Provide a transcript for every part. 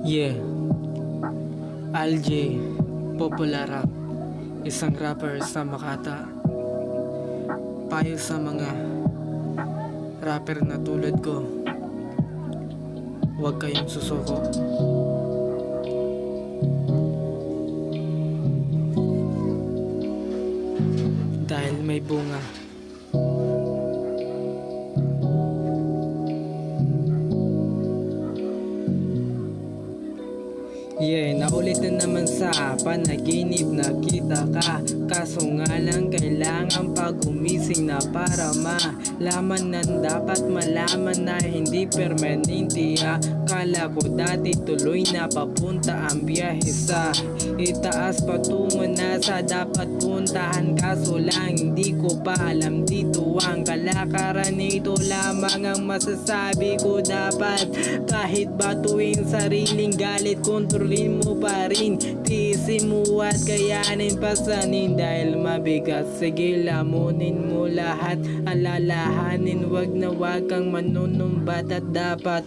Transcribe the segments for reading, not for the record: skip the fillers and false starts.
Yeah, Alj Popular Rap, isang rapper sa Makata. Payo sa mga rapper na tulad ko, huwag kayong susuko. Dahil may bunga. Yeah, naulit na naman sa panaginip, nakita ka. Kaso nga lang kailangan pag umising na para malaman na dapat malaman na hindi permanente. Kala ko dati tuloy na papunta ang biyahe sa itaas patungo na sa dapat puntahan. Kaso lang hindi ko pa alam dito ang kalakaran. Ito lamang ang masasabi ko, dapat kahit batuin sariling galit, kontrolin mo pa rin, tiisin mo at kayanin pasanin. Dahil mabigat, sige lamunin mo lahat, alalahanin, wag na wag kang manunumbat. At dapat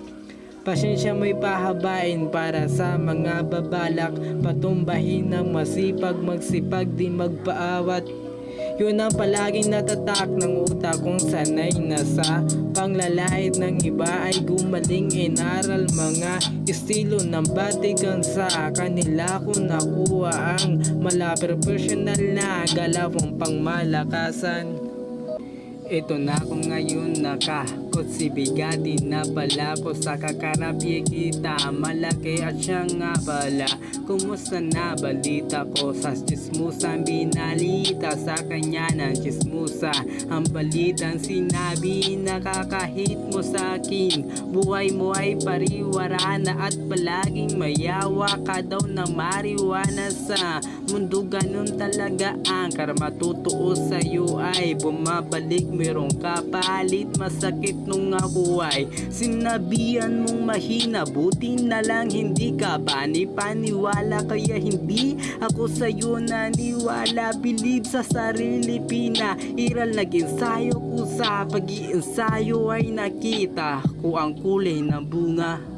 pasensya mo'y pahabain para sa mga babalak patumbahin ng masipag, magsipag di magpaawat. Yun ang palaging natatak ng utak kung sanay na sa panglalait ng iba ay gumaling inaral mga estilo ng batikan. Sa kanila ko nakuha ang professional na galawang pangmalakasan. Ito na ako ngayon, nakakot si bigati na pala ko sa kakarapye kita malaki at siya nga pala. Kumusta na balita ko sa chismusang binalita sa kanya ng chismusa. Ang balitang sinabi nakakahit mo sa akin, buhay mo ay pariwara na at palaging mayawa ka daw ng mariwana. Sa mundo ganun talaga ang karma, totoo sa'yo ay bumabalik, merong kapalit. Masakit nung ako ay sinabihan mong mahina, buti na lang hindi ka paniwala, kaya hindi ako sa'yo naniwala. Believe sa sarili, pinairal nag-ensayo ko, sa pag-iensayo ay nakita ko ang kulay ng bunga.